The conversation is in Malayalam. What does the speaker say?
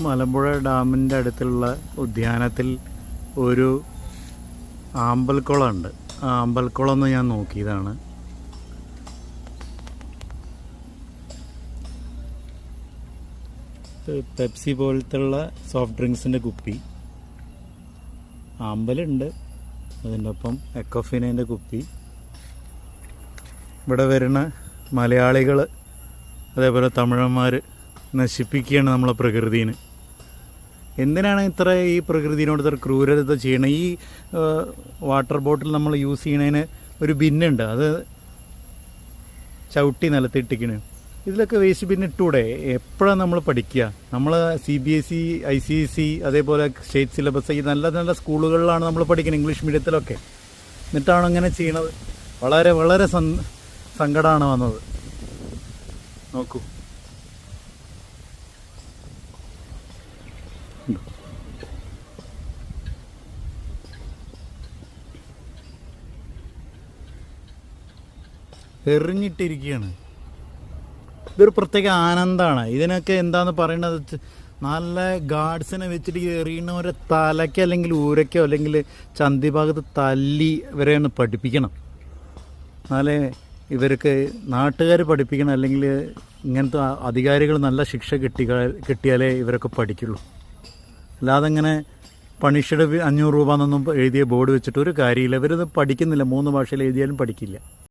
മലമ്പുഴ ഡാമിൻ്റെ അടുത്തുള്ള ഉദ്യാനത്തിൽ ഒരു ആമ്പൽക്കുളമുണ്ട്. ആ ആമ്പൽക്കുളം എന്ന് ഞാൻ നോക്കിയതാണ്. പെപ്സി പോലത്തുള്ള സോഫ്റ്റ് ഡ്രിങ്ക്സിൻ്റെ കുപ്പി, ആമ്പലുണ്ട്, അതിൻ്റെ ഒപ്പം എക്കോഫിനേൻ്റെ കുപ്പി. ഇവിടെ വരുന്ന മലയാളികൾ അതേപോലെ തമിഴന്മാർ നശിപ്പിക്കുകയാണ് നമ്മളെ പ്രകൃതിനെ. എന്തിനാണ് ഇത്ര ഈ പ്രകൃതിനോട് ഇത്ര ക്രൂരത ചെയ്യണത്? ഈ വാട്ടർ ബോട്ടിൽ നമ്മൾ യൂസ് ചെയ്യണതിന് ഒരു ബിന്നുണ്ട്, അത് ചവിട്ടി നിലത്തിട്ടിക്കണ്. ഇതിലൊക്കെ വേസ്റ്റ് ബിൻ ഇട്ടൂടെ? എപ്പോഴാണ് നമ്മൾ പഠിക്കുക? നമ്മൾ CBSE, ICSE അതേപോലെ സ്റ്റേറ്റ് സിലബസ് ഈ നല്ല നല്ല സ്കൂളുകളിലാണ് നമ്മൾ പഠിക്കുന്നത്, ഇംഗ്ലീഷ് മീഡിയത്തിലൊക്കെ. എന്നിട്ടാണ് അങ്ങനെ ചെയ്യണത്. വളരെ വളരെ സങ്കടമാണ് വന്നത്. നോക്കൂ, എറിഞ്ഞിട്ടിരിക്കുകയാണ്. ഇതൊരു പ്രത്യേക ആനന്ദമാണ്. ഇതിനൊക്കെ എന്താണെന്ന് പറയുന്നത്, നല്ല ഗാർഡ്സിനെ വെച്ചിട്ട് എറിയുന്നവരെ തലയ്ക്ക് അല്ലെങ്കിൽ ഊരയ്ക്കോ അല്ലെങ്കിൽ ചന്തി ഭാഗത്ത് തല്ലി ഇവരെയാണ് പഠിപ്പിക്കണം. എന്നാലേ ഇവർക്ക് നാട്ടുകാർ പഠിപ്പിക്കണം, അല്ലെങ്കിൽ ഇങ്ങനത്തെ അധികാരികൾ നല്ല ശിക്ഷ കിട്ടിയാലേ ഇവരൊക്കെ പഠിക്കുള്ളൂ. അല്ലാതെ ഇങ്ങനെ പണിഷ്ഡ് 500 രൂപ എന്നൊന്നും എഴുതിയ ബോർഡ് വെച്ചിട്ട് ഒരു കാര്യമില്ല. ഇവരിത് പഠിക്കുന്നില്ല. 3 ഭാഷയിൽ എഴുതിയാലും പഠിക്കില്ല.